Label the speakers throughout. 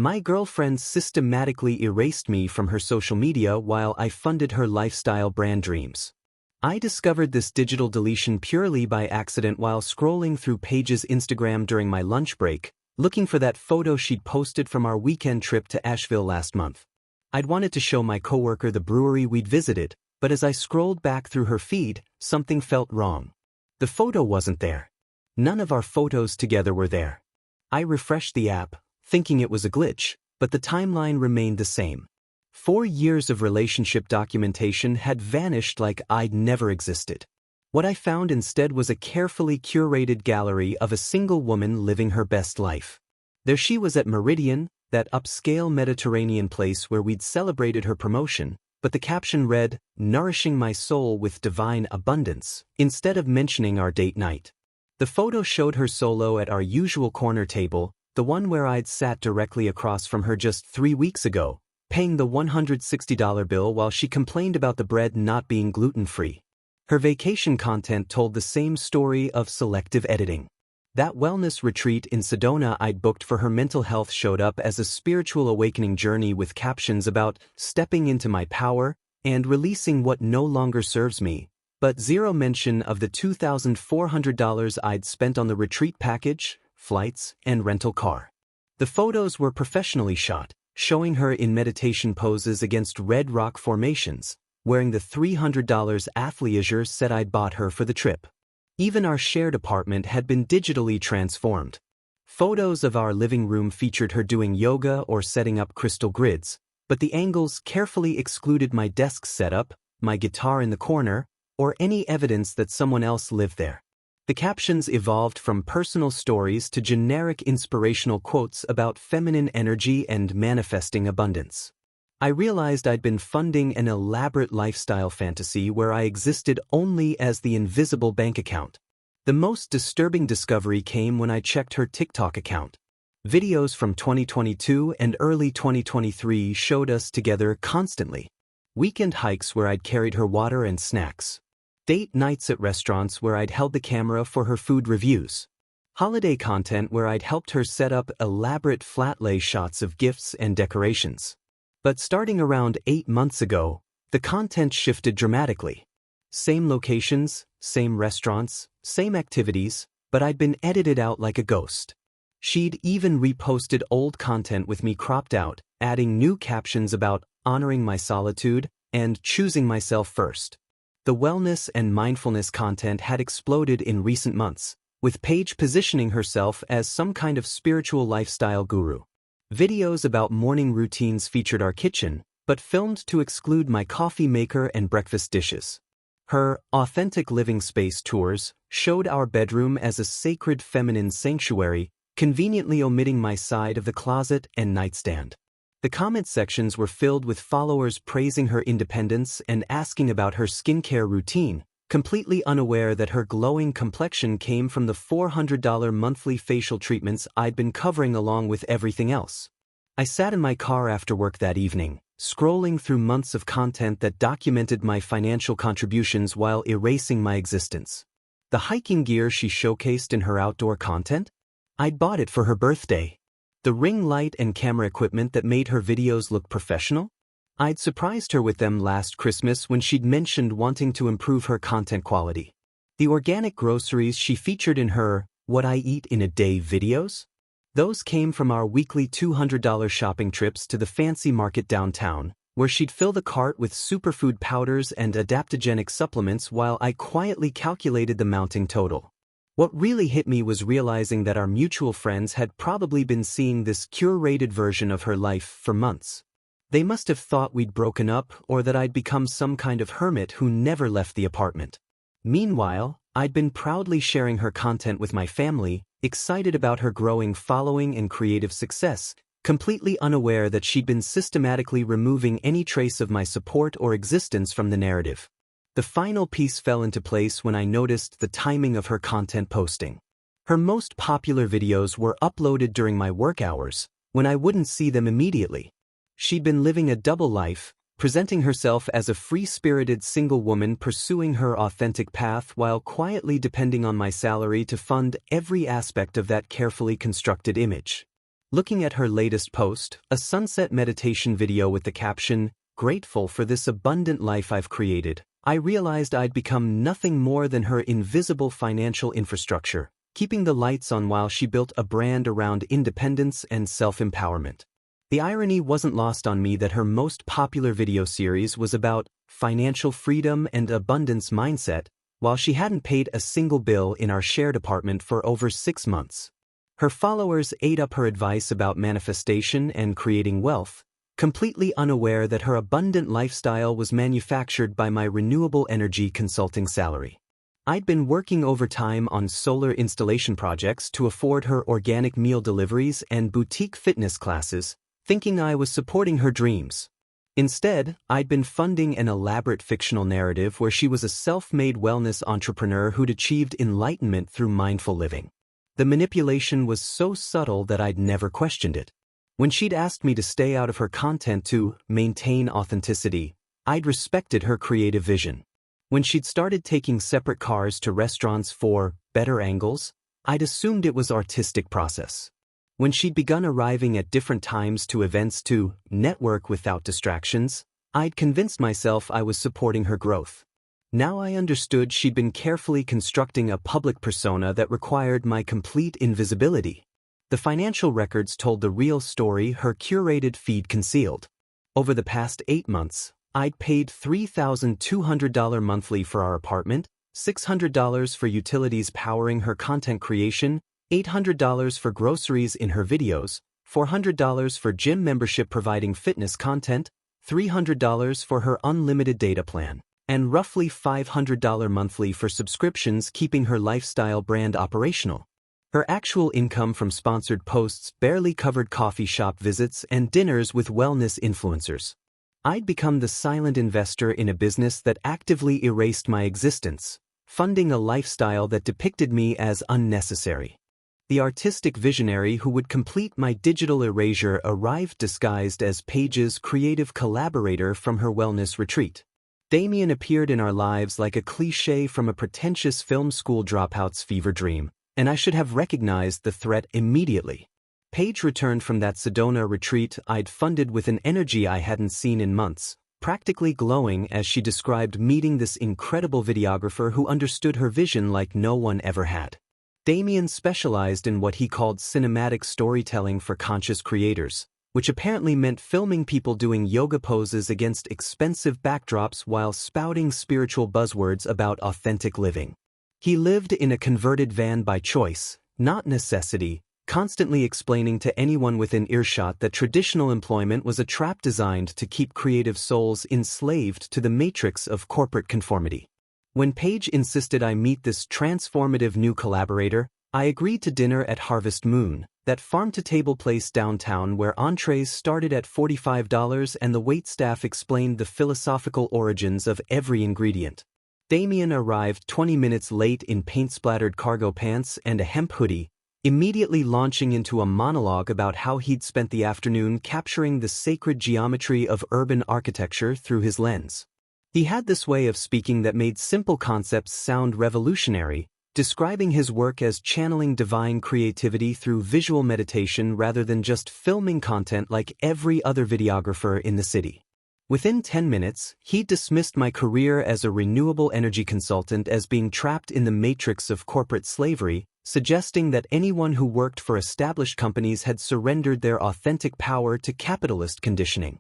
Speaker 1: My girlfriend systematically erased me from her social media while I funded her lifestyle brand dreams. I discovered this digital deletion purely by accident while scrolling through Paige's Instagram during my lunch break, looking for that photo she'd posted from our weekend trip to Asheville last month. I'd wanted to show my coworker the brewery we'd visited, but as I scrolled back through her feed, something felt wrong. The photo wasn't there. None of our photos together were there. I refreshed the app, thinking it was a glitch, but the timeline remained the same. 4 years of relationship documentation had vanished like I'd never existed. What I found instead was a carefully curated gallery of a single woman living her best life. There she was at Meridian, that upscale Mediterranean place where we'd celebrated her promotion, but the caption read, "Nourishing my soul with divine abundance," instead of mentioning our date night. The photo showed her solo at our usual corner table, the one where I'd sat directly across from her just 3 weeks ago, paying the $160 bill while she complained about the bread not being gluten-free. Her vacation content told the same story of selective editing. That wellness retreat in Sedona I'd booked for her mental health showed up as a spiritual awakening journey with captions about stepping into my power and releasing what no longer serves me, but zero mention of the $2,400 I'd spent on the retreat package, flights, and rental car. The photos were professionally shot, showing her in meditation poses against red rock formations, wearing the $300 athleisure set I'd bought her for the trip. Even our shared apartment had been digitally transformed. Photos of our living room featured her doing yoga or setting up crystal grids, but the angles carefully excluded my desk setup, my guitar in the corner, or any evidence that someone else lived there. The captions evolved from personal stories to generic inspirational quotes about feminine energy and manifesting abundance. I realized I'd been funding an elaborate lifestyle fantasy where I existed only as the invisible bank account. The most disturbing discovery came when I checked her TikTok account. Videos from 2022 and early 2023 showed us together constantly. Weekend hikes where I'd carried her water and snacks. Date nights at restaurants where I'd held the camera for her food reviews. Holiday content where I'd helped her set up elaborate flat lay shots of gifts and decorations. But starting around 8 months ago, the content shifted dramatically. Same locations, same restaurants, same activities, but I'd been edited out like a ghost. She'd even reposted old content with me cropped out, adding new captions about honoring my solitude and choosing myself first. The wellness and mindfulness content had exploded in recent months, with Paige positioning herself as some kind of spiritual lifestyle guru. Videos about morning routines featured our kitchen, but filmed to exclude my coffee maker and breakfast dishes. Her authentic living space tours showed our bedroom as a sacred feminine sanctuary, conveniently omitting my side of the closet and nightstand. The comment sections were filled with followers praising her independence and asking about her skincare routine, completely unaware that her glowing complexion came from the $400 monthly facial treatments I'd been covering along with everything else. I sat in my car after work that evening, scrolling through months of content that documented my financial contributions while erasing my existence. The hiking gear she showcased in her outdoor content? I'd bought it for her birthday. The ring light and camera equipment that made her videos look professional? I'd surprised her with them last Christmas when she'd mentioned wanting to improve her content quality. The organic groceries she featured in her "What I Eat in a Day" videos? Those came from our weekly $200 shopping trips to the fancy market downtown, where she'd fill the cart with superfood powders and adaptogenic supplements while I quietly calculated the mounting total. What really hit me was realizing that our mutual friends had probably been seeing this curated version of her life for months. They must have thought we'd broken up or that I'd become some kind of hermit who never left the apartment. Meanwhile, I'd been proudly sharing her content with my family, excited about her growing following and creative success, completely unaware that she'd been systematically removing any trace of my support or existence from the narrative. The final piece fell into place when I noticed the timing of her content posting. Her most popular videos were uploaded during my work hours, when I wouldn't see them immediately. She'd been living a double life, presenting herself as a free-spirited single woman pursuing her authentic path while quietly depending on my salary to fund every aspect of that carefully constructed image. Looking at her latest post, a sunset meditation video with the caption, "Grateful for this abundant life I've created," I realized I'd become nothing more than her invisible financial infrastructure, keeping the lights on while she built a brand around independence and self-empowerment. The irony wasn't lost on me that her most popular video series was about financial freedom and abundance mindset, while she hadn't paid a single bill in our shared apartment for over 6 months. Her followers ate up her advice about manifestation and creating wealth, completely unaware that her abundant lifestyle was manufactured by my renewable energy consulting salary. I'd been working overtime on solar installation projects to afford her organic meal deliveries and boutique fitness classes, thinking I was supporting her dreams. Instead, I'd been funding an elaborate fictional narrative where she was a self-made wellness entrepreneur who'd achieved enlightenment through mindful living. The manipulation was so subtle that I'd never questioned it. When she'd asked me to stay out of her content to maintain authenticity, I'd respected her creative vision. When she'd started taking separate cars to restaurants for better angles, I'd assumed it was artistic process. When she'd begun arriving at different times to events to network without distractions, I'd convinced myself I was supporting her growth. Now I understood she'd been carefully constructing a public persona that required my complete invisibility. The financial records told the real story her curated feed concealed. Over the past 8 months, I'd paid $3,200 monthly for our apartment, $600 for utilities powering her content creation, $800 for groceries in her videos, $400 for gym membership providing fitness content, $300 for her unlimited data plan, and roughly $500 monthly for subscriptions keeping her lifestyle brand operational. Her actual income from sponsored posts barely covered coffee shop visits and dinners with wellness influencers. I'd become the silent investor in a business that actively erased my existence, funding a lifestyle that depicted me as unnecessary. The artistic visionary who would complete my digital erasure arrived disguised as Paige's creative collaborator from her wellness retreat. Damien appeared in our lives like a cliché from a pretentious film school dropout's fever dream, and I should have recognized the threat immediately. Paige returned from that Sedona retreat I'd funded with an energy I hadn't seen in months, practically glowing as she described meeting this incredible videographer who understood her vision like no one ever had. Damien specialized in what he called cinematic storytelling for conscious creators, which apparently meant filming people doing yoga poses against expensive backdrops while spouting spiritual buzzwords about authentic living. He lived in a converted van by choice, not necessity, constantly explaining to anyone within earshot that traditional employment was a trap designed to keep creative souls enslaved to the matrix of corporate conformity. When Paige insisted I meet this transformative new collaborator, I agreed to dinner at Harvest Moon, that farm-to-table place downtown where entrees started at $45 and the waitstaff explained the philosophical origins of every ingredient. Damien arrived 20 minutes late in paint-splattered cargo pants and a hemp hoodie, immediately launching into a monologue about how he'd spent the afternoon capturing the sacred geometry of urban architecture through his lens. He had this way of speaking that made simple concepts sound revolutionary, describing his work as channeling divine creativity through visual meditation rather than just filming content like every other videographer in the city. Within 10 minutes, he dismissed my career as a renewable energy consultant as being trapped in the matrix of corporate slavery, suggesting that anyone who worked for established companies had surrendered their authentic power to capitalist conditioning.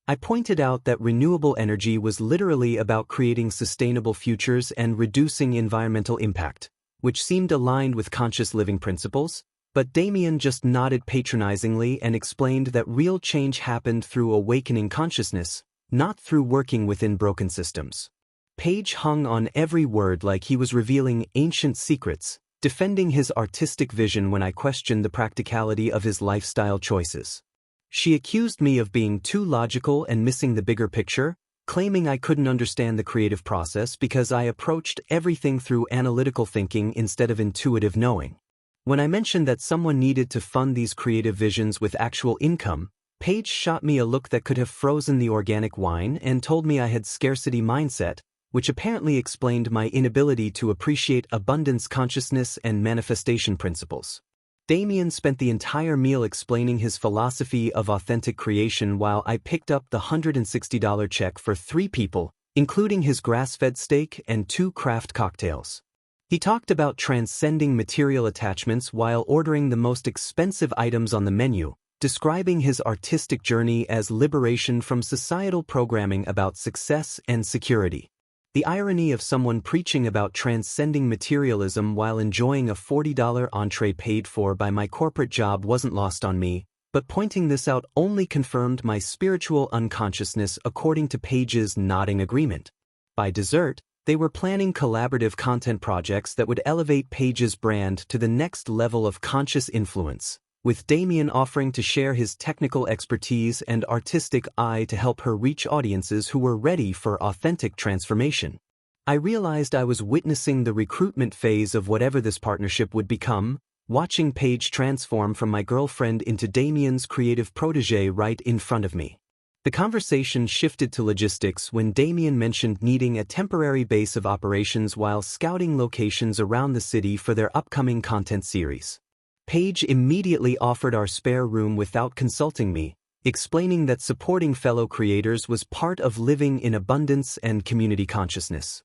Speaker 1: I pointed out that renewable energy was literally about creating sustainable futures and reducing environmental impact, which seemed aligned with conscious living principles, but Damien just nodded patronizingly and explained that real change happened through awakening consciousness, not through working within broken systems. Paige hung on every word like he was revealing ancient secrets, defending his artistic vision when I questioned the practicality of his lifestyle choices. She accused me of being too logical and missing the bigger picture, claiming I couldn't understand the creative process because I approached everything through analytical thinking instead of intuitive knowing. When I mentioned that someone needed to fund these creative visions with actual income, Paige shot me a look that could have frozen the organic wine and told me I had scarcity mindset, which apparently explained my inability to appreciate abundance consciousness and manifestation principles. Damien spent the entire meal explaining his philosophy of authentic creation while I picked up the $160 check for 3 people, including his grass-fed steak and 2 craft cocktails. He talked about transcending material attachments while ordering the most expensive items on the menu, describing his artistic journey as liberation from societal programming about success and security. The irony of someone preaching about transcending materialism while enjoying a $40 entree paid for by my corporate job wasn't lost on me, but pointing this out only confirmed my spiritual unconsciousness according to Paige's nodding agreement. By dessert, they were planning collaborative content projects that would elevate Paige's brand to the next level of conscious influence, with Damien offering to share his technical expertise and artistic eye to help her reach audiences who were ready for authentic transformation. I realized I was witnessing the recruitment phase of whatever this partnership would become, watching Paige transform from my girlfriend into Damien's creative protégé right in front of me. The conversation shifted to logistics when Damien mentioned needing a temporary base of operations while scouting locations around the city for their upcoming content series. Paige immediately offered our spare room without consulting me, explaining that supporting fellow creators was part of living in abundance and community consciousness.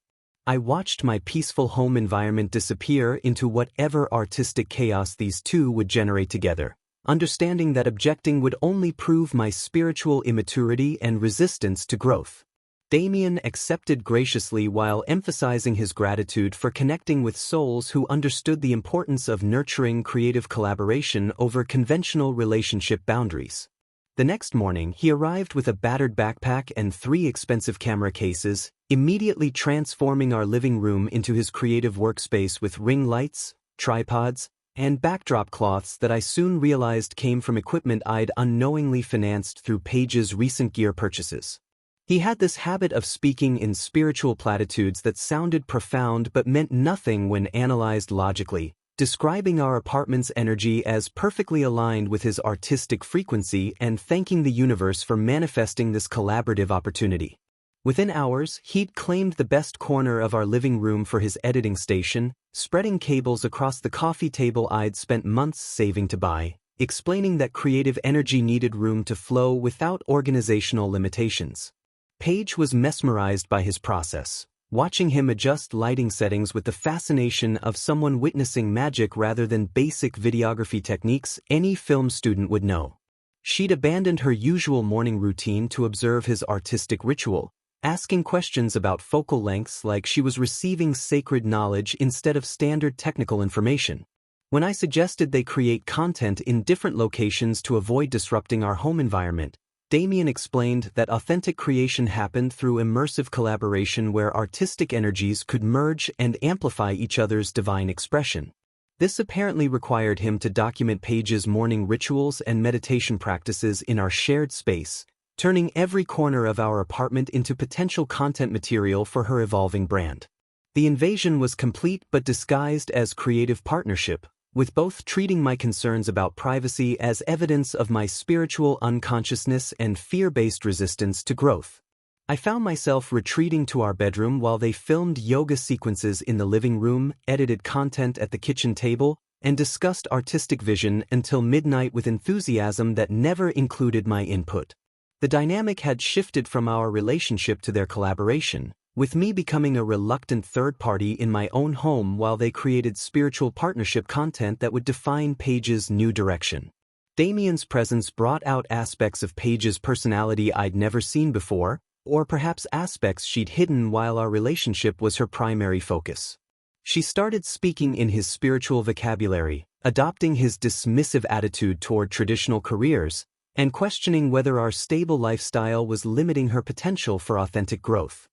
Speaker 1: I watched my peaceful home environment disappear into whatever artistic chaos these two would generate together, understanding that objecting would only prove my spiritual immaturity and resistance to growth. Damien accepted graciously while emphasizing his gratitude for connecting with souls who understood the importance of nurturing creative collaboration over conventional relationship boundaries. The next morning, he arrived with a battered backpack and 3 expensive camera cases, immediately transforming our living room into his creative workspace with ring lights, tripods, and backdrop cloths that I soon realized came from equipment I'd unknowingly financed through Paige's recent gear purchases. He had this habit of speaking in spiritual platitudes that sounded profound but meant nothing when analyzed logically, describing our apartment's energy as perfectly aligned with his artistic frequency and thanking the universe for manifesting this collaborative opportunity. Within hours, he'd claimed the best corner of our living room for his editing station, spreading cables across the coffee table I'd spent months saving to buy, explaining that creative energy needed room to flow without organizational limitations. Paige was mesmerized by his process, watching him adjust lighting settings with the fascination of someone witnessing magic rather than basic videography techniques any film student would know. She'd abandoned her usual morning routine to observe his artistic ritual, asking questions about focal lengths like she was receiving sacred knowledge instead of standard technical information. When I suggested they create content in different locations to avoid disrupting our home environment, Damien explained that authentic creation happened through immersive collaboration where artistic energies could merge and amplify each other's divine expression. This apparently required him to document Paige's morning rituals and meditation practices in our shared space, turning every corner of our apartment into potential content material for her evolving brand. The invasion was complete but disguised as creative partnership, with both treating my concerns about privacy as evidence of my spiritual unconsciousness and fear-based resistance to growth. I found myself retreating to our bedroom while they filmed yoga sequences in the living room, edited content at the kitchen table, and discussed artistic vision until midnight with enthusiasm that never included my input. The dynamic had shifted from our relationship to their collaboration, with me becoming a reluctant third party in my own home while they created spiritual partnership content that would define Paige's new direction. Damien's presence brought out aspects of Paige's personality I'd never seen before, or perhaps aspects she'd hidden while our relationship was her primary focus. She started speaking in his spiritual vocabulary, adopting his dismissive attitude toward traditional careers, and questioning whether our stable lifestyle was limiting her potential for authentic growth.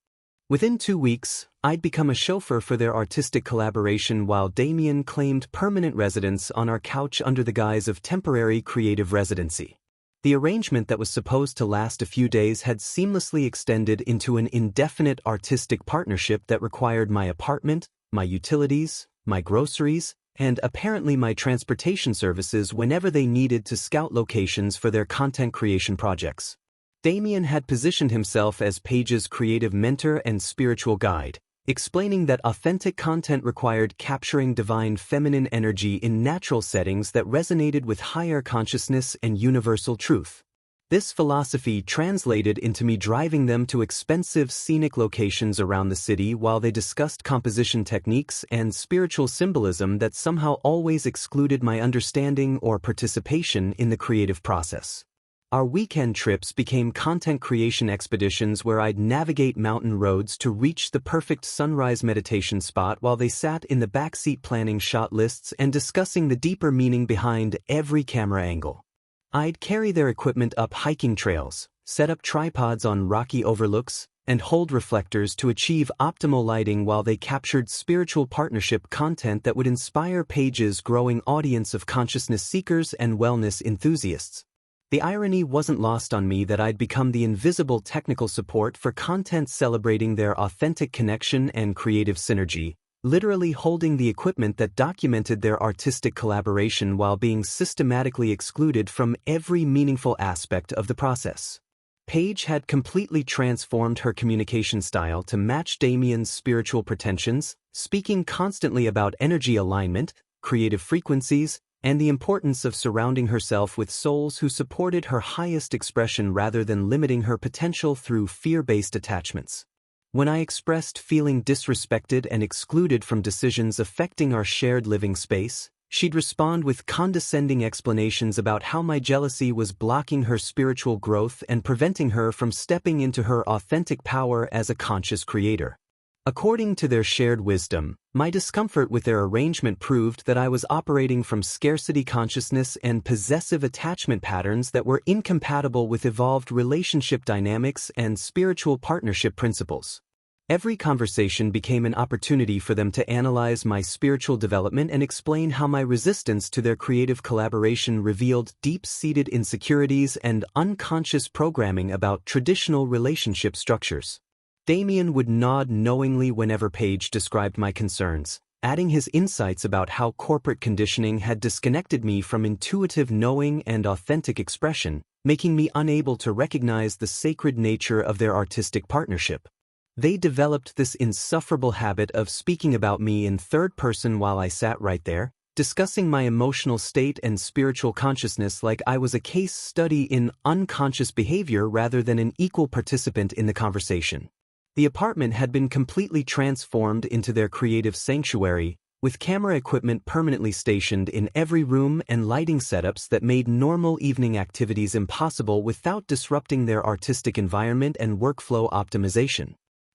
Speaker 1: Within 2 weeks, I'd become a chauffeur for their artistic collaboration while Damien claimed permanent residence on our couch under the guise of temporary creative residency. The arrangement that was supposed to last a few days had seamlessly extended into an indefinite artistic partnership that required my apartment, my utilities, my groceries, and apparently my transportation services whenever they needed to scout locations for their content creation projects. Damien had positioned himself as Paige's creative mentor and spiritual guide, explaining that authentic content required capturing divine feminine energy in natural settings that resonated with higher consciousness and universal truth. This philosophy translated into me driving them to expensive scenic locations around the city while they discussed composition techniques and spiritual symbolism that somehow always excluded my understanding or participation in the creative process. Our weekend trips became content creation expeditions where I'd navigate mountain roads to reach the perfect sunrise meditation spot while they sat in the backseat planning shot lists and discussing the deeper meaning behind every camera angle. I'd carry their equipment up hiking trails, set up tripods on rocky overlooks, and hold reflectors to achieve optimal lighting while they captured spiritual partnership content that would inspire Paige's growing audience of consciousness seekers and wellness enthusiasts. The irony wasn't lost on me that I'd become the invisible technical support for content celebrating their authentic connection and creative synergy, literally holding the equipment that documented their artistic collaboration while being systematically excluded from every meaningful aspect of the process. Paige had completely transformed her communication style to match Damien's spiritual pretensions, speaking constantly about energy alignment, creative frequencies, and the importance of surrounding herself with souls who supported her highest expression rather than limiting her potential through fear-based attachments. When I expressed feeling disrespected and excluded from decisions affecting our shared living space, she'd respond with condescending explanations about how my jealousy was blocking her spiritual growth and preventing her from stepping into her authentic power as a conscious creator. According to their shared wisdom, my discomfort with their arrangement proved that I was operating from scarcity consciousness and possessive attachment patterns that were incompatible with evolved relationship dynamics and spiritual partnership principles. Every conversation became an opportunity for them to analyze my spiritual development and explain how my resistance to their creative collaboration revealed deep-seated insecurities and unconscious programming about traditional relationship structures. Damien would nod knowingly whenever Paige described my concerns, adding his insights about how corporate conditioning had disconnected me from intuitive knowing and authentic expression, making me unable to recognize the sacred nature of their artistic partnership. They developed this insufferable habit of speaking about me in third person while I sat right there, discussing my emotional state and spiritual consciousness like I was a case study in unconscious behavior rather than an equal participant in the conversation. The apartment had been completely transformed into their creative sanctuary, with camera equipment permanently stationed in every room and lighting setups that made normal evening activities impossible without disrupting their artistic environment and workflow optimization.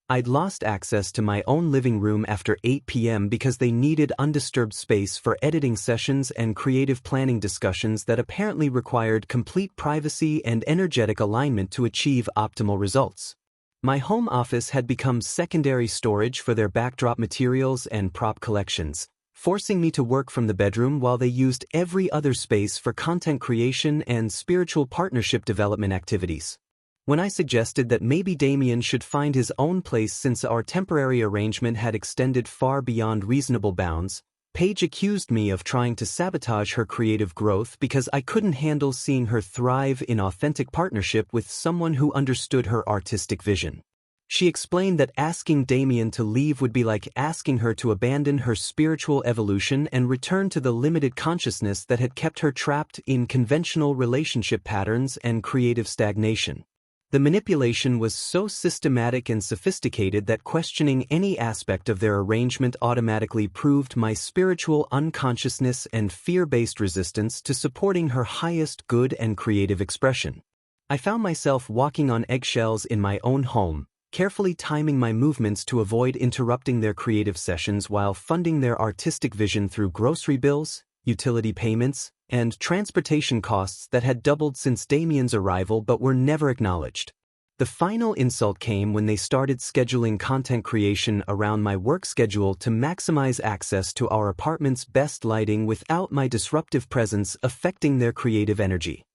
Speaker 1: I'd lost access to my own living room after 8 p.m. because they needed undisturbed space for editing sessions and creative planning discussions that apparently required complete privacy and energetic alignment to achieve optimal results. My home office had become secondary storage for their backdrop materials and prop collections, forcing me to work from the bedroom while they used every other space for content creation and spiritual partnership development activities. When I suggested that maybe Damien should find his own place since our temporary arrangement had extended far beyond reasonable bounds, Paige accused me of trying to sabotage her creative growth because I couldn't handle seeing her thrive in authentic partnership with someone who understood her artistic vision. She explained that asking Damien to leave would be like asking her to abandon her spiritual evolution and return to the limited consciousness that had kept her trapped in conventional relationship patterns and creative stagnation. The manipulation was so systematic and sophisticated that questioning any aspect of their arrangement automatically proved my spiritual unconsciousness and fear-based resistance to supporting her highest good and creative expression. I found myself walking on eggshells in my own home, carefully timing my movements to avoid interrupting their creative sessions while funding their artistic vision through grocery bills, utility payments, and transportation costs that had doubled since Damien's arrival but were never acknowledged. The final insult came when they started scheduling content creation around my work schedule to maximize access to our apartment's best lighting without my disruptive presence affecting their creative energy.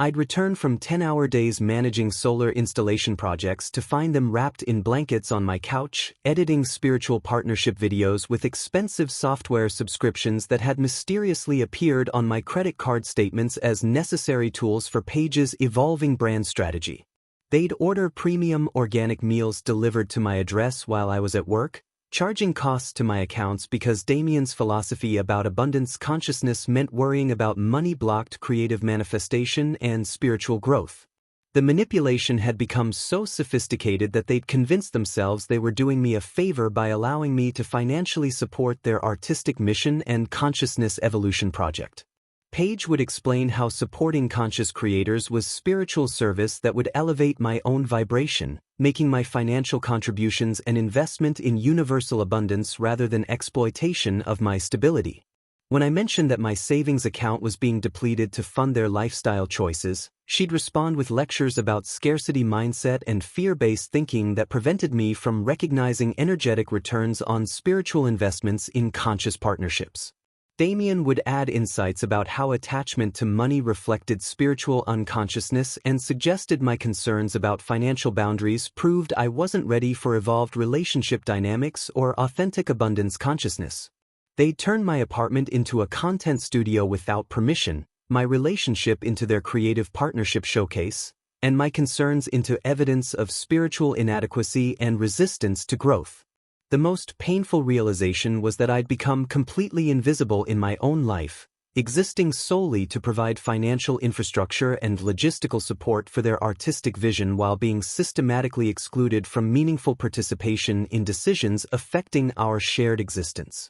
Speaker 1: I'd return from 10-hour days managing solar installation projects to find them wrapped in blankets on my couch, editing spiritual partnership videos with expensive software subscriptions that had mysteriously appeared on my credit card statements as necessary tools for Paige's evolving brand strategy. They'd order premium organic meals delivered to my address while I was at work, charging costs to my accounts because Damien's philosophy about abundance consciousness meant worrying about money-blocked creative manifestation and spiritual growth. The manipulation had become so sophisticated that they'd convinced themselves they were doing me a favor by allowing me to financially support their artistic mission and consciousness evolution project. Paige would explain how supporting conscious creators was spiritual service that would elevate my own vibration, making my financial contributions an investment in universal abundance rather than exploitation of my stability. When I mentioned that my savings account was being depleted to fund their lifestyle choices, she'd respond with lectures about scarcity mindset and fear-based thinking that prevented me from recognizing energetic returns on spiritual investments in conscious partnerships. Damien would add insights about how attachment to money reflected spiritual unconsciousness and suggested my concerns about financial boundaries proved I wasn't ready for evolved relationship dynamics or authentic abundance consciousness. They'd turn my apartment into a content studio without permission, my relationship into their creative partnership showcase, and my concerns into evidence of spiritual inadequacy and resistance to growth. The most painful realization was that I'd become completely invisible in my own life, existing solely to provide financial infrastructure and logistical support for their artistic vision while being systematically excluded from meaningful participation in decisions affecting our shared existence.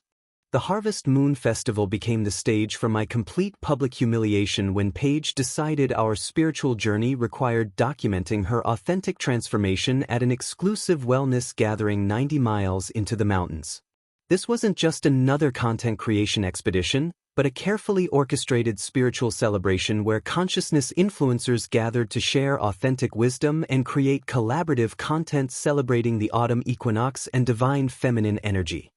Speaker 1: The Harvest Moon Festival became the stage for my complete public humiliation when Paige decided our spiritual journey required documenting her authentic transformation at an exclusive wellness gathering 90 miles into the mountains. This wasn't just another content creation expedition, but a carefully orchestrated spiritual celebration where consciousness influencers gathered to share authentic wisdom and create collaborative content celebrating the autumn equinox and divine feminine energy.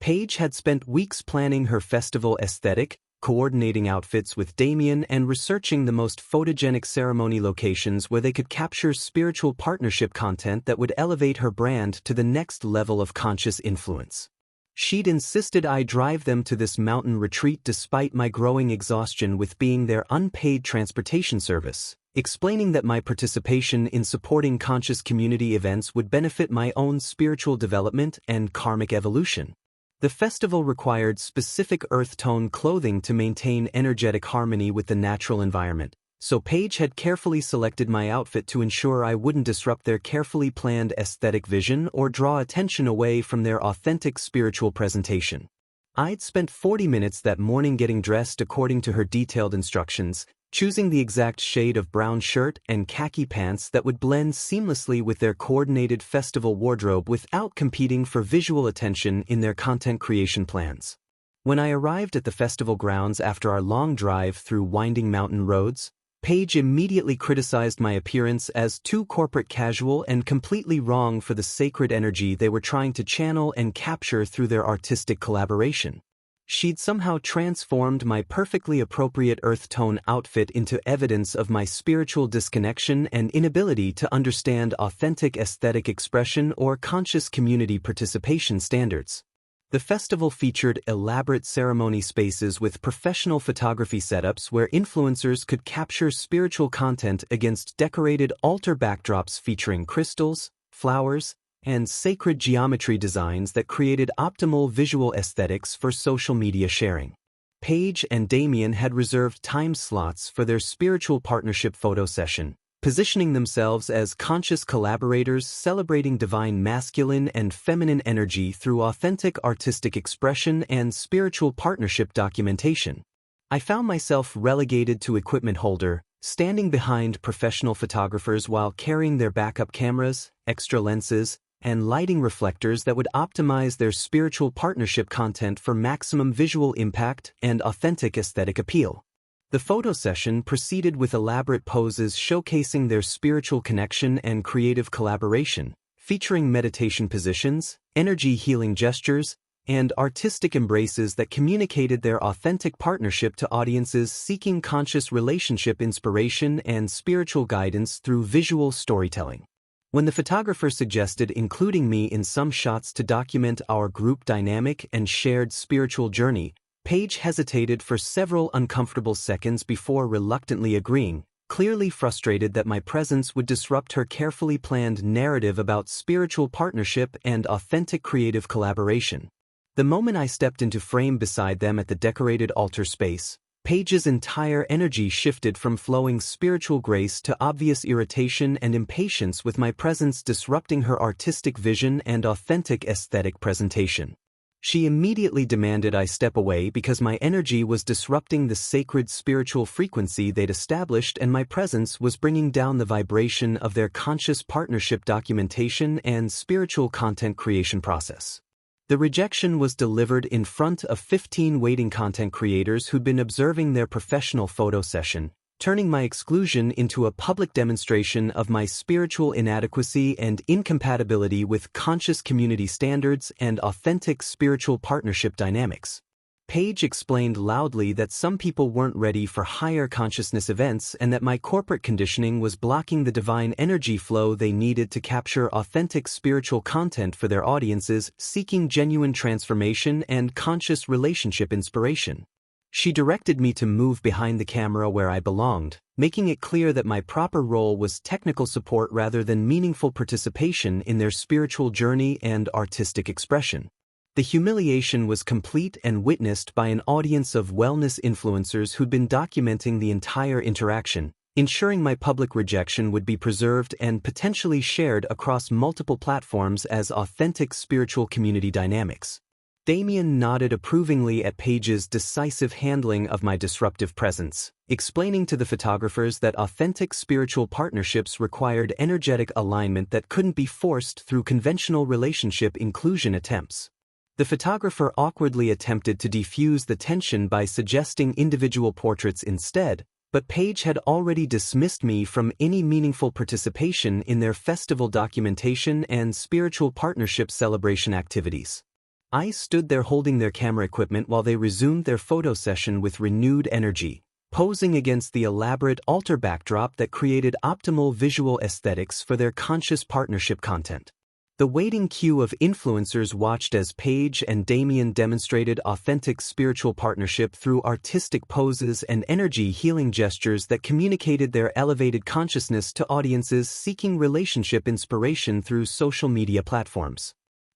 Speaker 1: Paige had spent weeks planning her festival aesthetic, coordinating outfits with Damien and researching the most photogenic ceremony locations where they could capture spiritual partnership content that would elevate her brand to the next level of conscious influence. She'd insisted I drive them to this mountain retreat despite my growing exhaustion with being their unpaid transportation service, explaining that my participation in supporting conscious community events would benefit my own spiritual development and karmic evolution. The festival required specific earth tone clothing to maintain energetic harmony with the natural environment, so Paige had carefully selected my outfit to ensure I wouldn't disrupt their carefully planned aesthetic vision or draw attention away from their authentic spiritual presentation. I'd spent 40 minutes that morning getting dressed according to her detailed instructions, choosing the exact shade of brown shirt and khaki pants that would blend seamlessly with their coordinated festival wardrobe without competing for visual attention in their content creation plans. When I arrived at the festival grounds after our long drive through winding mountain roads, Paige immediately criticized my appearance as too corporate casual and completely wrong for the sacred energy they were trying to channel and capture through their artistic collaboration. She'd somehow transformed my perfectly appropriate earth tone outfit into evidence of my spiritual disconnection and inability to understand authentic aesthetic expression or conscious community participation standards. The festival featured elaborate ceremony spaces with professional photography setups where influencers could capture spiritual content against decorated altar backdrops featuring crystals, flowers, and sacred geometry designs that created optimal visual aesthetics for social media sharing. Paige and Damien had reserved time slots for their spiritual partnership photo session, positioning themselves as conscious collaborators celebrating divine masculine and feminine energy through authentic artistic expression and spiritual partnership documentation. I found myself relegated to equipment holder, standing behind professional photographers while carrying their backup cameras, extra lenses, and lighting reflectors that would optimize their spiritual partnership content for maximum visual impact and authentic aesthetic appeal. The photo session proceeded with elaborate poses showcasing their spiritual connection and creative collaboration, featuring meditation positions, energy healing gestures, and artistic embraces that communicated their authentic partnership to audiences seeking conscious relationship inspiration and spiritual guidance through visual storytelling. When the photographer suggested including me in some shots to document our group dynamic and shared spiritual journey, Paige hesitated for several uncomfortable seconds before reluctantly agreeing, clearly frustrated that my presence would disrupt her carefully planned narrative about spiritual partnership and authentic creative collaboration. The moment I stepped into frame beside them at the decorated altar space, Paige's entire energy shifted from flowing spiritual grace to obvious irritation and impatience, with my presence disrupting her artistic vision and authentic aesthetic presentation. She immediately demanded I step away because my energy was disrupting the sacred spiritual frequency they'd established, and my presence was bringing down the vibration of their conscious partnership documentation and spiritual content creation process. The rejection was delivered in front of 15 waiting content creators who'd been observing their professional photo session, turning my exclusion into a public demonstration of my spiritual inadequacy and incompatibility with conscious community standards and authentic spiritual partnership dynamics. Paige explained loudly that some people weren't ready for higher consciousness events and that my corporate conditioning was blocking the divine energy flow they needed to capture authentic spiritual content for their audiences seeking genuine transformation and conscious relationship inspiration. She directed me to move behind the camera where I belonged, making it clear that my proper role was technical support rather than meaningful participation in their spiritual journey and artistic expression. The humiliation was complete and witnessed by an audience of wellness influencers who'd been documenting the entire interaction, ensuring my public rejection would be preserved and potentially shared across multiple platforms as authentic spiritual community dynamics. Damien nodded approvingly at Paige's decisive handling of my disruptive presence, explaining to the photographers that authentic spiritual partnerships required energetic alignment that couldn't be forced through conventional relationship inclusion attempts. The photographer awkwardly attempted to defuse the tension by suggesting individual portraits instead, but Paige had already dismissed me from any meaningful participation in their festival documentation and spiritual partnership celebration activities. I stood there holding their camera equipment while they resumed their photo session with renewed energy, posing against the elaborate altar backdrop that created optimal visual aesthetics for their conscious partnership content. The waiting queue of influencers watched as Paige and Damien demonstrated authentic spiritual partnership through artistic poses and energy-healing gestures that communicated their elevated consciousness to audiences seeking relationship inspiration through social media platforms.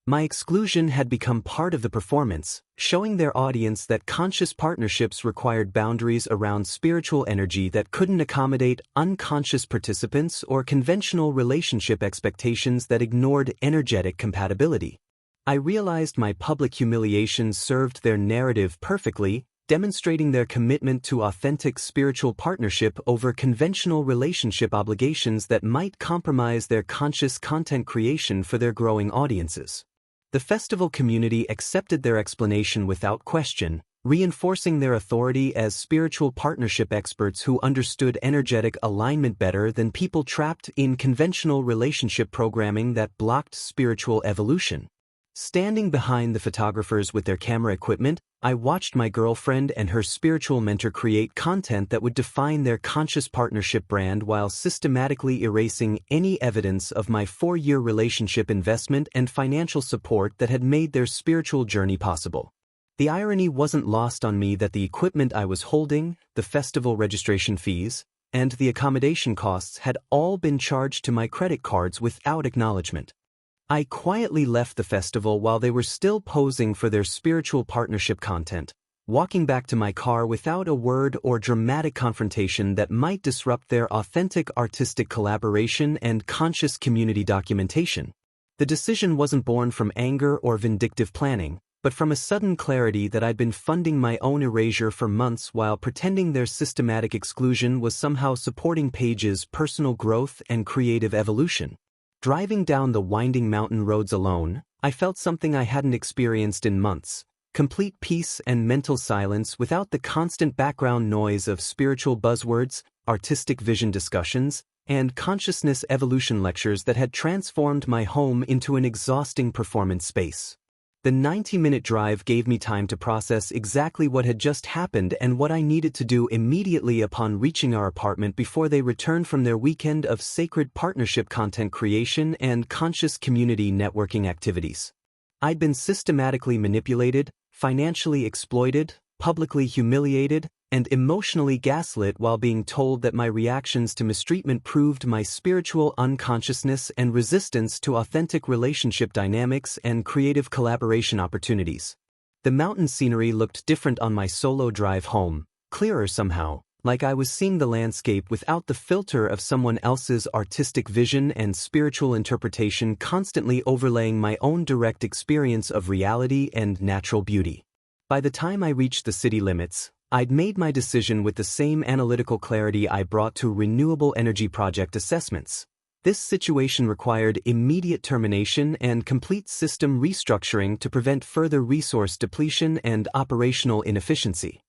Speaker 1: My exclusion had become part of the performance, showing their audience that conscious partnerships required boundaries around spiritual energy that couldn't accommodate unconscious participants or conventional relationship expectations that ignored energetic compatibility. I realized my public humiliation served their narrative perfectly, demonstrating their commitment to authentic spiritual partnership over conventional relationship obligations that might compromise their conscious content creation for their growing audiences. The festival community accepted their explanation without question, reinforcing their authority as spiritual partnership experts who understood energetic alignment better than people trapped in conventional relationship programming that blocked spiritual evolution. Standing behind the photographers with their camera equipment, I watched my girlfriend and her spiritual mentor create content that would define their conscious partnership brand while systematically erasing any evidence of my 4-year relationship investment and financial support that had made their spiritual journey possible. The irony wasn't lost on me that the equipment I was holding, the festival registration fees, and the accommodation costs had all been charged to my credit cards without acknowledgement. I quietly left the festival while they were still posing for their spiritual partnership content, walking back to my car without a word or dramatic confrontation that might disrupt their authentic artistic collaboration and conscious community documentation. The decision wasn't born from anger or vindictive planning, but from a sudden clarity that I'd been funding my own erasure for months while pretending their systematic exclusion was somehow supporting Paige's personal growth and creative evolution. Driving down the winding mountain roads alone, I felt something I hadn't experienced in months: complete peace and mental silence without the constant background noise of spiritual buzzwords, artistic vision discussions, and consciousness evolution lectures that had transformed my home into an exhausting performance space. The 90-minute drive gave me time to process exactly what had just happened and what I needed to do immediately upon reaching our apartment before they returned from their weekend of sacred partnership content creation and conscious community networking activities. I'd been systematically manipulated, financially exploited, publicly humiliated, and emotionally gaslit while being told that my reactions to mistreatment proved my spiritual unconsciousness and resistance to authentic relationship dynamics and creative collaboration opportunities. The mountain scenery looked different on my solo drive home, clearer somehow, like I was seeing the landscape without the filter of someone else's artistic vision and spiritual interpretation constantly overlaying my own direct experience of reality and natural beauty. By the time I reached the city limits, I'd made my decision with the same analytical clarity I brought to renewable energy project assessments. This situation required immediate termination and complete system restructuring to prevent further resource depletion and operational inefficiency.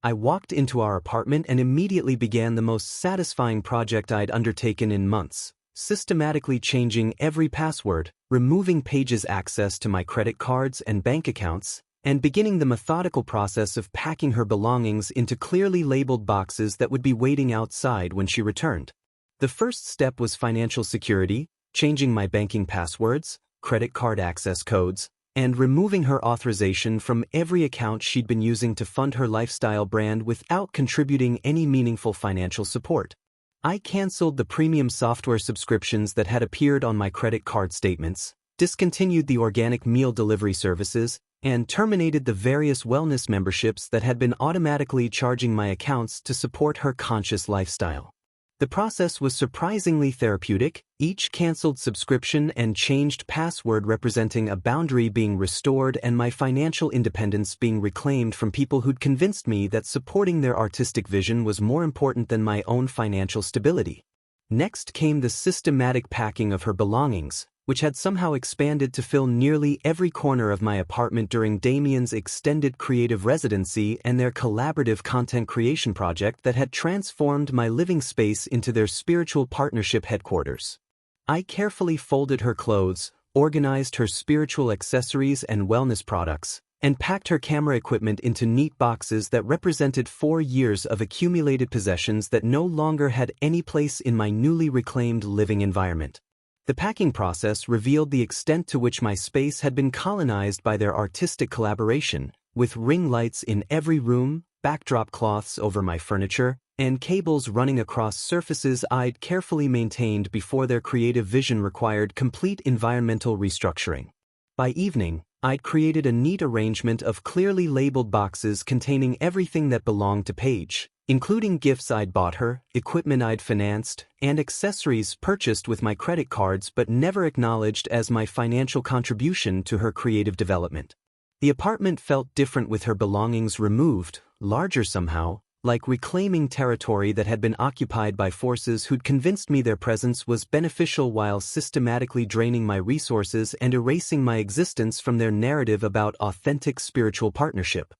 Speaker 1: I walked into our apartment and immediately began the most satisfying project I'd undertaken in months, systematically changing every password, removing Paige's access to my credit cards and bank accounts, and beginning the methodical process of packing her belongings into clearly labeled boxes that would be waiting outside when she returned. The first step was financial security, changing my banking passwords, credit card access codes, and removing her authorization from every account she'd been using to fund her lifestyle brand without contributing any meaningful financial support. I canceled the premium software subscriptions that had appeared on my credit card statements, discontinued the organic meal delivery services, and terminated the various wellness memberships that had been automatically charging my accounts to support her conscious lifestyle. The process was surprisingly therapeutic, each canceled subscription and changed password representing a boundary being restored and my financial independence being reclaimed from people who'd convinced me that supporting their artistic vision was more important than my own financial stability. Next came the systematic packing of her belongings, which had somehow expanded to fill nearly every corner of my apartment during Damien's extended creative residency and their collaborative content creation project that had transformed my living space into their spiritual partnership headquarters. I carefully folded her clothes, organized her spiritual accessories and wellness products, and packed her camera equipment into neat boxes that represented 4 years of accumulated possessions that no longer had any place in my newly reclaimed living environment. The packing process revealed the extent to which my space had been colonized by their artistic collaboration, with ring lights in every room, backdrop cloths over my furniture, and cables running across surfaces I'd carefully maintained before their creative vision required complete environmental restructuring. By evening, I'd created a neat arrangement of clearly labeled boxes containing everything that belonged to Paige, including gifts I'd bought her, equipment I'd financed, and accessories purchased with my credit cards but never acknowledged as my financial contribution to her creative development. The apartment felt different with her belongings removed, larger somehow, like reclaiming territory that had been occupied by forces who'd convinced me their presence was beneficial while systematically draining my resources and erasing my existence from their narrative about authentic spiritual partnership.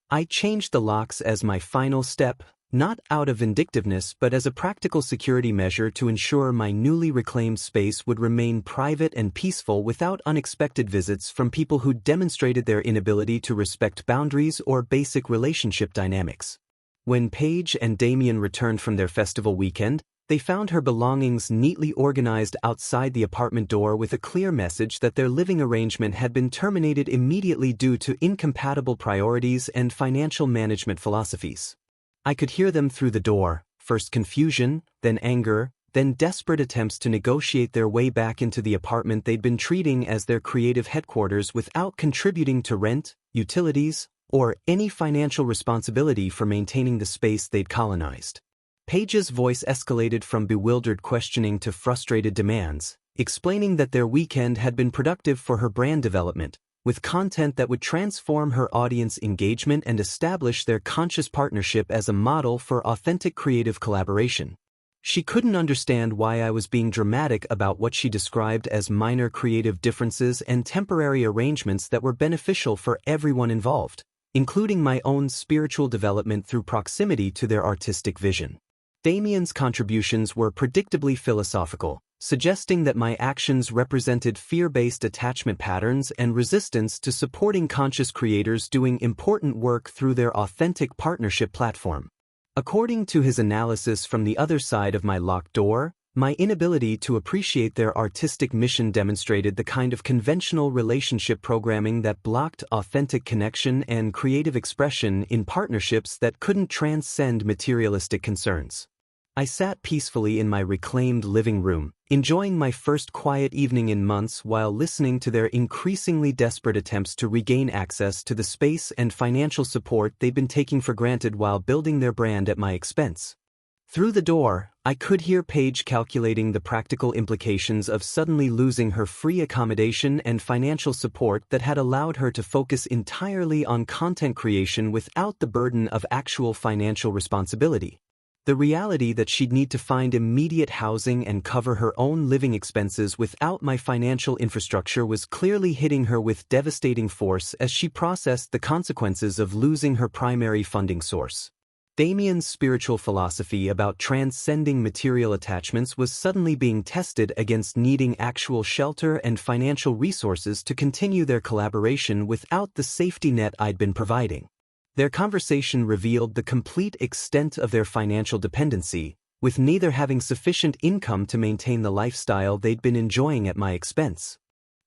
Speaker 1: I changed the locks as my final step, not out of vindictiveness but as a practical security measure to ensure my newly reclaimed space would remain private and peaceful without unexpected visits from people who demonstrated their inability to respect boundaries or basic relationship dynamics. When Paige and Damien returned from their festival weekend, they found her belongings neatly organized outside the apartment door with a clear message that their living arrangement had been terminated immediately due to incompatible priorities and financial management philosophies. I could hear them through the door, first confusion, then anger, then desperate attempts to negotiate their way back into the apartment they'd been treating as their creative headquarters without contributing to rent, utilities, or any financial responsibility for maintaining the space they'd colonized. Paige's voice escalated from bewildered questioning to frustrated demands, explaining that their weekend had been productive for her brand development, with content that would transform her audience engagement and establish their conscious partnership as a model for authentic creative collaboration. She couldn't understand why I was being dramatic about what she described as minor creative differences and temporary arrangements that were beneficial for everyone involved, including my own spiritual development through proximity to their artistic vision. Damien's contributions were predictably philosophical, suggesting that my actions represented fear-based attachment patterns and resistance to supporting conscious creators doing important work through their authentic partnership platform. According to his analysis from the other side of my locked door, My inability to appreciate their artistic mission demonstrated the kind of conventional relationship programming that blocked authentic connection and creative expression in partnerships that couldn't transcend materialistic concerns. I sat peacefully in my reclaimed living room, enjoying my first quiet evening in months while listening to their increasingly desperate attempts to regain access to the space and financial support they'd been taking for granted while building their brand at my expense. Through the door, I could hear Paige calculating the practical implications of suddenly losing her free accommodation and financial support that had allowed her to focus entirely on content creation without the burden of actual financial responsibility. The reality that she'd need to find immediate housing and cover her own living expenses without my financial infrastructure was clearly hitting her with devastating force as she processed the consequences of losing her primary funding source. Damien's spiritual philosophy about transcending material attachments was suddenly being tested against needing actual shelter and financial resources to continue their collaboration without the safety net I'd been providing. Their conversation revealed the complete extent of their financial dependency, with neither having sufficient income to maintain the lifestyle they'd been enjoying at my expense.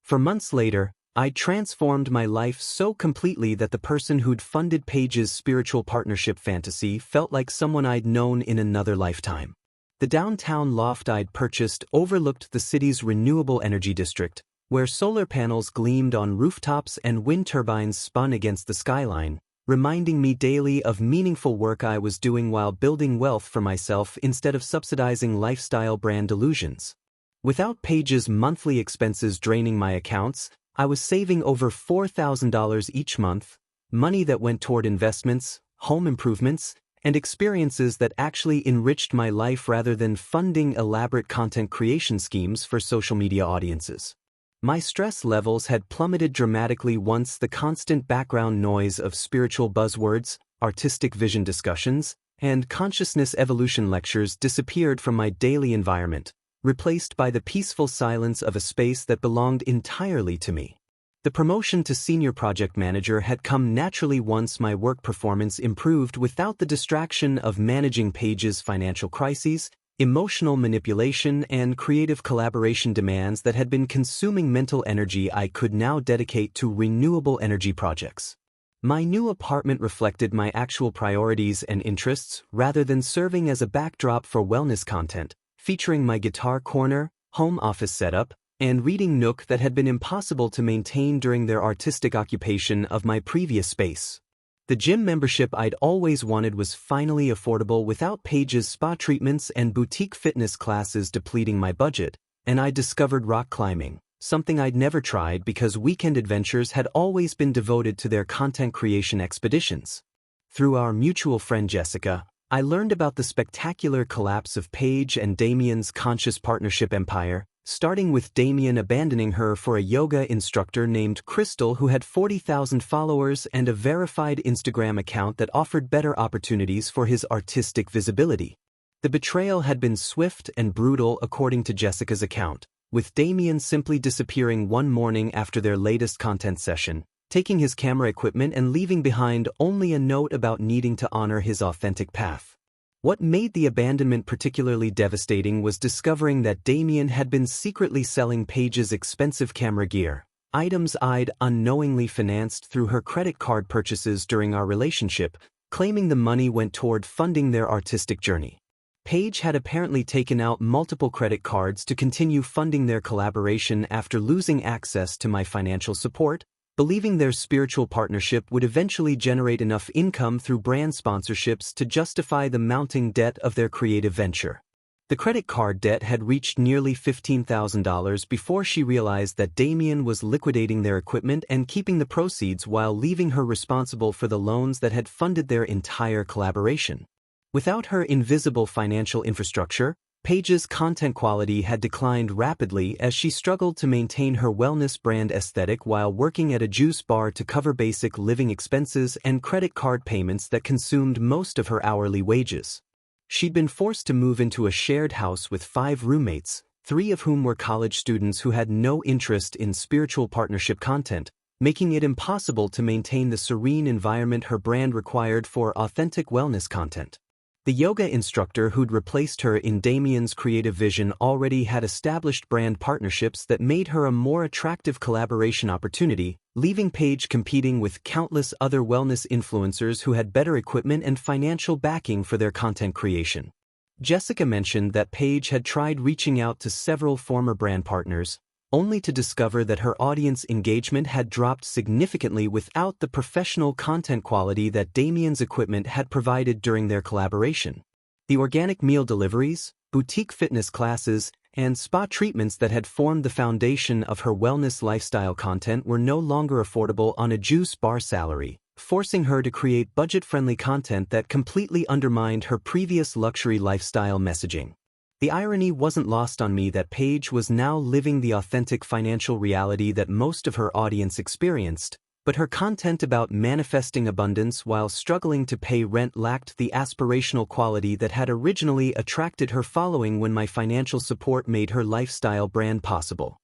Speaker 1: For months later, I'd transformed my life so completely that the person who'd funded Paige's spiritual partnership fantasy felt like someone I'd known in another lifetime. The downtown loft I'd purchased overlooked the city's renewable energy district, where solar panels gleamed on rooftops and wind turbines spun against the skyline, reminding me daily of meaningful work I was doing while building wealth for myself instead of subsidizing lifestyle brand delusions. Without Paige's monthly expenses draining my accounts, I was saving over $4,000 each month, money that went toward investments, home improvements, and experiences that actually enriched my life rather than funding elaborate content creation schemes for social media audiences. My stress levels had plummeted dramatically once the constant background noise of spiritual buzzwords, artistic vision discussions, and consciousness evolution lectures disappeared from my daily environment, replaced by the peaceful silence of a space that belonged entirely to me. The promotion to senior project manager had come naturally once my work performance improved without the distraction of managing Paige's financial crises, emotional manipulation, and creative collaboration demands that had been consuming mental energy I could now dedicate to renewable energy projects. My new apartment reflected my actual priorities and interests rather than serving as a backdrop for wellness content, featuring my guitar corner, home office setup, and reading nook that had been impossible to maintain during their artistic occupation of my previous space. The gym membership I'd always wanted was finally affordable without Paige's spa treatments and boutique fitness classes depleting my budget, and I discovered rock climbing, something I'd never tried because weekend adventures had always been devoted to their content creation expeditions. Through our mutual friend Jessica, I learned about the spectacular collapse of Paige and Damien's conscious partnership empire, starting with Damien abandoning her for a yoga instructor named Crystal who had 40,000 followers and a verified Instagram account that offered better opportunities for his artistic visibility. The betrayal had been swift and brutal according to Jessica's account, with Damien simply disappearing one morning after their latest content session, taking his camera equipment and leaving behind only a note about needing to honor his authentic path. What made the abandonment particularly devastating was discovering that Damien had been secretly selling Paige's expensive camera gear, items I'd unknowingly financed through her credit card purchases during our relationship, claiming the money went toward funding their artistic journey. Paige had apparently taken out multiple credit cards to continue funding their collaboration after losing access to my financial support, believing their spiritual partnership would eventually generate enough income through brand sponsorships to justify the mounting debt of their creative venture. The credit card debt had reached nearly $15,000 before she realized that Damien was liquidating their equipment and keeping the proceeds while leaving her responsible for the loans that had funded their entire collaboration. Without her invisible financial infrastructure, Paige's content quality had declined rapidly as she struggled to maintain her wellness brand aesthetic while working at a juice bar to cover basic living expenses and credit card payments that consumed most of her hourly wages. She'd been forced to move into a shared house with 5 roommates, 3 of whom were college students who had no interest in spiritual partnership content, making it impossible to maintain the serene environment her brand required for authentic wellness content. The yoga instructor who'd replaced her in Damien's creative vision already had established brand partnerships that made her a more attractive collaboration opportunity, leaving Paige competing with countless other wellness influencers who had better equipment and financial backing for their content creation. Jessica mentioned that Paige had tried reaching out to several former brand partners, only to discover that her audience engagement had dropped significantly without the professional content quality that Damien's equipment had provided during their collaboration. The organic meal deliveries, boutique fitness classes, and spa treatments that had formed the foundation of her wellness lifestyle content were no longer affordable on a juice bar salary, forcing her to create budget-friendly content that completely undermined her previous luxury lifestyle messaging. The irony wasn't lost on me that Paige was now living the authentic financial reality that most of her audience experienced, but her content about manifesting abundance while struggling to pay rent lacked the aspirational quality that had originally attracted her following when my financial support made her lifestyle brand possible.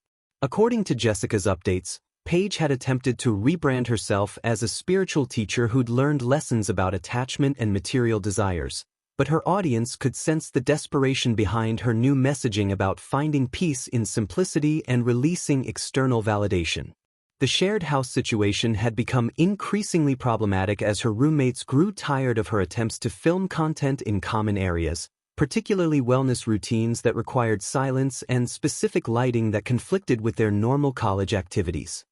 Speaker 1: According to Jessica's updates, Paige had attempted to rebrand herself as a spiritual teacher who'd learned lessons about attachment and material desires, but her audience could sense the desperation behind her new messaging about finding peace in simplicity and releasing external validation. The shared house situation had become increasingly problematic as her roommates grew tired of her attempts to film content in common areas, particularly wellness routines that required silence and specific lighting that conflicted with their normal college activities.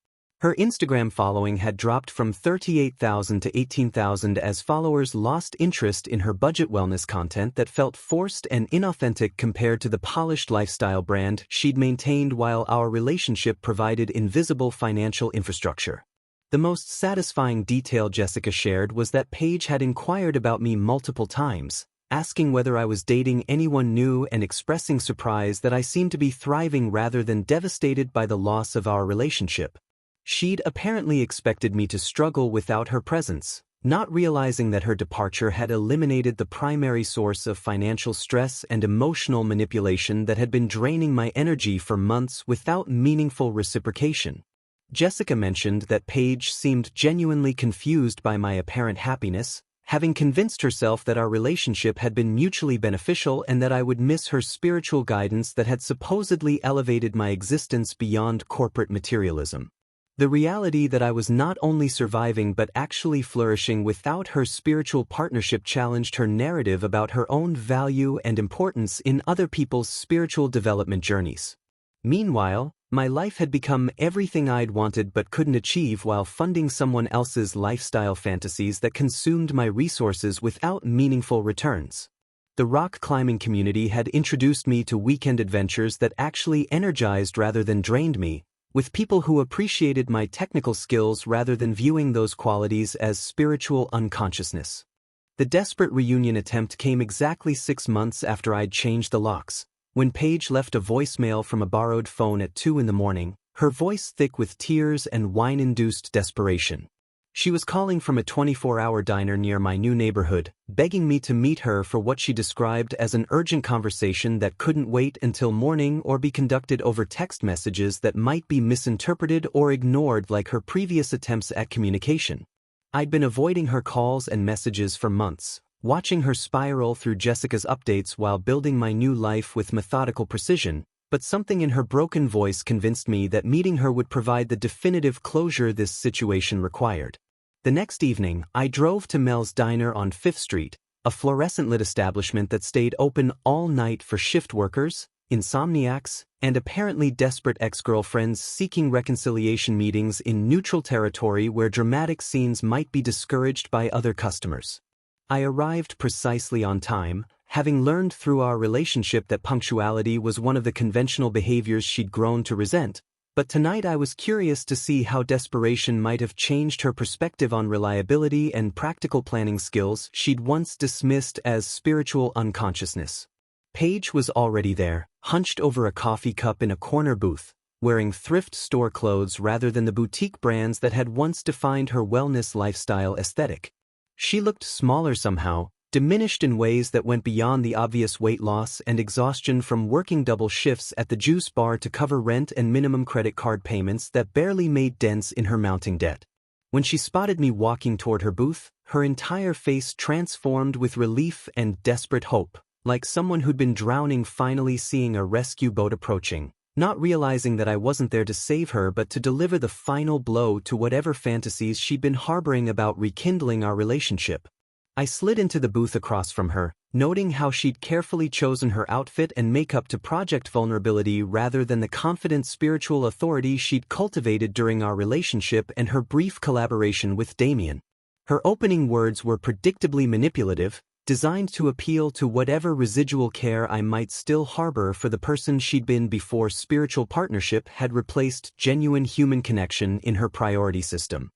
Speaker 1: Her Instagram following had dropped from 38,000 to 18,000 as followers lost interest in her budget wellness content that felt forced and inauthentic compared to the polished lifestyle brand she'd maintained while our relationship provided invisible financial infrastructure. The most satisfying detail Jessica shared was that Paige had inquired about me multiple times, asking whether I was dating anyone new and expressing surprise that I seemed to be thriving rather than devastated by the loss of our relationship. She'd apparently expected me to struggle without her presence, not realizing that her departure had eliminated the primary source of financial stress and emotional manipulation that had been draining my energy for months without meaningful reciprocation. Jessica mentioned that Paige seemed genuinely confused by my apparent happiness, having convinced herself that our relationship had been mutually beneficial and that I would miss her spiritual guidance that had supposedly elevated my existence beyond corporate materialism. The reality that I was not only surviving but actually flourishing without her spiritual partnership challenged her narrative about her own value and importance in other people's spiritual development journeys. Meanwhile, my life had become everything I'd wanted but couldn't achieve while funding someone else's lifestyle fantasies that consumed my resources without meaningful returns. The rock climbing community had introduced me to weekend adventures that actually energized rather than drained me, with people who appreciated my technical skills rather than viewing those qualities as spiritual unconsciousness. The desperate reunion attempt came exactly 6 months after I'd changed the locks, when Paige left a voicemail from a borrowed phone at 2 a.m, her voice thick with tears and wine-induced desperation. She was calling from a 24-hour diner near my new neighborhood, begging me to meet her for what she described as an urgent conversation that couldn't wait until morning or be conducted over text messages that might be misinterpreted or ignored like her previous attempts at communication. I'd been avoiding her calls and messages for months, watching her spiral through Jessica's updates while building my new life with methodical precision, but something in her broken voice convinced me that meeting her would provide the definitive closure this situation required. The next evening, I drove to Mel's Diner on 5th Street, a fluorescent-lit establishment that stayed open all night for shift workers, insomniacs, and apparently desperate ex-girlfriends seeking reconciliation meetings in neutral territory where dramatic scenes might be discouraged by other customers. I arrived precisely on time, having learned through our relationship that punctuality was one of the conventional behaviors she'd grown to resent, but tonight I was curious to see how desperation might have changed her perspective on reliability and practical planning skills she'd once dismissed as spiritual unconsciousness. Paige was already there, hunched over a coffee cup in a corner booth, wearing thrift store clothes rather than the boutique brands that had once defined her wellness lifestyle aesthetic. She looked smaller somehow, diminished in ways that went beyond the obvious weight loss and exhaustion from working double shifts at the juice bar to cover rent and minimum credit card payments that barely made dents in her mounting debt. When she spotted me walking toward her booth, her entire face transformed with relief and desperate hope, like someone who'd been drowning finally seeing a rescue boat approaching, not realizing that I wasn't there to save her but to deliver the final blow to whatever fantasies she'd been harboring about rekindling our relationship. I slid into the booth across from her, noting how she'd carefully chosen her outfit and makeup to project vulnerability rather than the confident spiritual authority she'd cultivated during our relationship and her brief collaboration with Damien. Her opening words were predictably manipulative, designed to appeal to whatever residual care I might still harbor for the person she'd been before spiritual partnership had replaced genuine human connection in her priority system.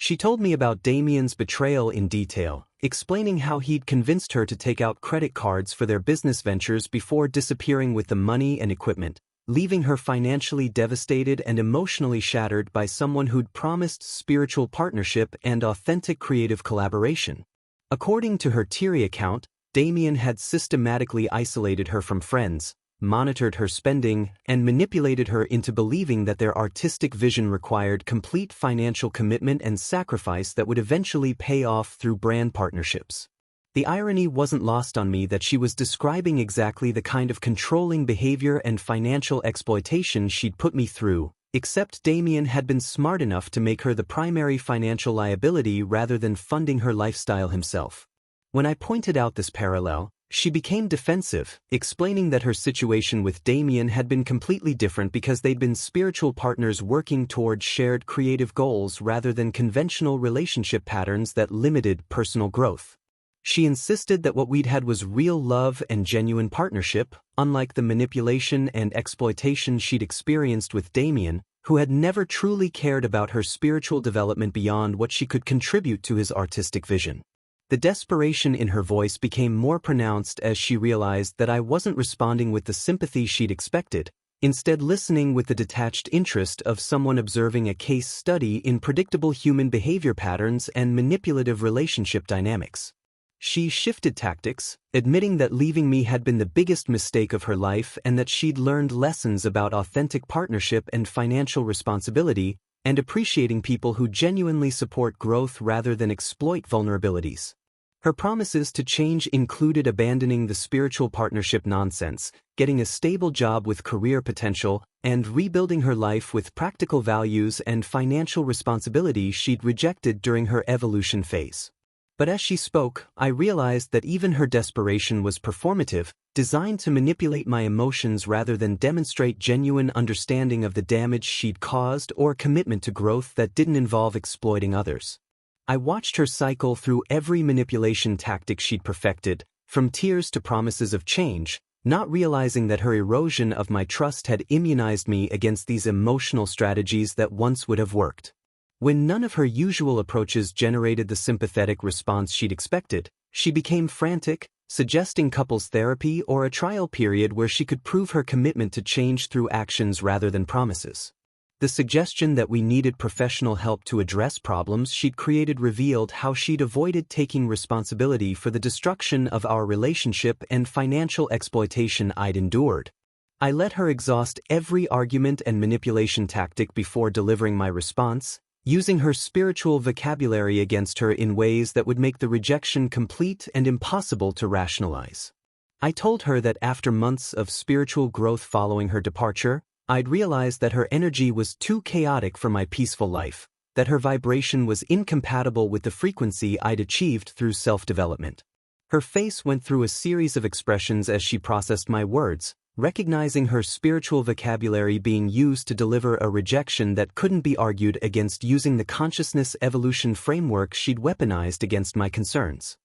Speaker 1: She told me about Damien's betrayal in detail, explaining how he'd convinced her to take out credit cards for their business ventures before disappearing with the money and equipment, leaving her financially devastated and emotionally shattered by someone who'd promised spiritual partnership and authentic creative collaboration. According to her teary account, Damien had systematically isolated her from friends, monitored her spending, and manipulated her into believing that their artistic vision required complete financial commitment and sacrifice that would eventually pay off through brand partnerships. The irony wasn't lost on me that she was describing exactly the kind of controlling behavior and financial exploitation she'd put me through, except Damien had been smart enough to make her the primary financial liability rather than funding her lifestyle himself. When I pointed out this parallel, she became defensive, explaining that her situation with Damien had been completely different because they'd been spiritual partners working toward shared creative goals rather than conventional relationship patterns that limited personal growth. She insisted that what we'd had was real love and genuine partnership, unlike the manipulation and exploitation she'd experienced with Damien, who had never truly cared about her spiritual development beyond what she could contribute to his artistic vision. The desperation in her voice became more pronounced as she realized that I wasn't responding with the sympathy she'd expected, instead listening with the detached interest of someone observing a case study in predictable human behavior patterns and manipulative relationship dynamics. She shifted tactics, admitting that leaving me had been the biggest mistake of her life and that she'd learned lessons about authentic partnership and financial responsibility, and appreciating people who genuinely support growth rather than exploit vulnerabilities. Her promises to change included abandoning the spiritual partnership nonsense, getting a stable job with career potential, and rebuilding her life with practical values and financial responsibility she'd rejected during her evolution phase. But as she spoke, I realized that even her desperation was performative, designed to manipulate my emotions rather than demonstrate genuine understanding of the damage she'd caused or commitment to growth that didn't involve exploiting others. I watched her cycle through every manipulation tactic she'd perfected, from tears to promises of change, not realizing that her erosion of my trust had immunized me against these emotional strategies that once would have worked. When none of her usual approaches generated the sympathetic response she'd expected, she became frantic, suggesting couples therapy or a trial period where she could prove her commitment to change through actions rather than promises. The suggestion that we needed professional help to address problems she'd created revealed how she'd avoided taking responsibility for the destruction of our relationship and financial exploitation I'd endured. I let her exhaust every argument and manipulation tactic before delivering my response, using her spiritual vocabulary against her in ways that would make the rejection complete and impossible to rationalize. I told her that after months of spiritual growth following her departure, I'd realized that her energy was too chaotic for my peaceful life, that her vibration was incompatible with the frequency I'd achieved through self-development. Her face went through a series of expressions as she processed my words, recognizing her spiritual vocabulary being used to deliver a rejection that couldn't be argued against using the consciousness evolution framework she'd weaponized against my concerns.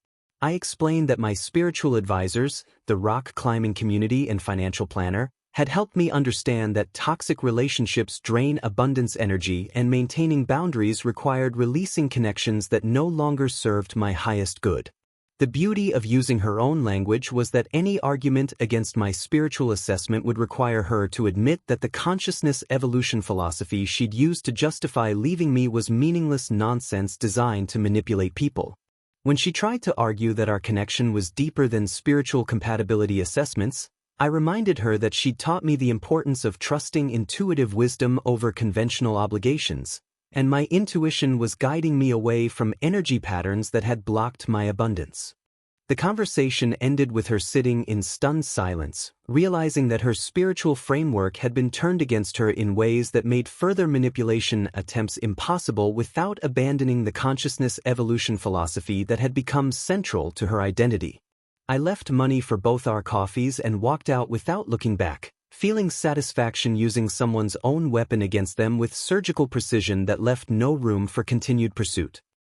Speaker 1: I explained that my spiritual advisors, the rock climbing community and financial planner, had helped me understand that toxic relationships drain abundance energy and maintaining boundaries required releasing connections that no longer served my highest good. The beauty of using her own language was that any argument against my spiritual assessment would require her to admit that the consciousness evolution philosophy she'd used to justify leaving me was meaningless nonsense designed to manipulate people. When she tried to argue that our connection was deeper than spiritual compatibility assessments, I reminded her that she'd taught me the importance of trusting intuitive wisdom over conventional obligations, and my intuition was guiding me away from energy patterns that had blocked my abundance. The conversation ended with her sitting in stunned silence, realizing that her spiritual framework had been turned against her in ways that made further manipulation attempts impossible without abandoning the consciousness evolution philosophy that had become central to her identity. I left money for both our coffees and walked out without looking back, feeling satisfaction using someone's own weapon against them with surgical precision that left no room for continued pursuit.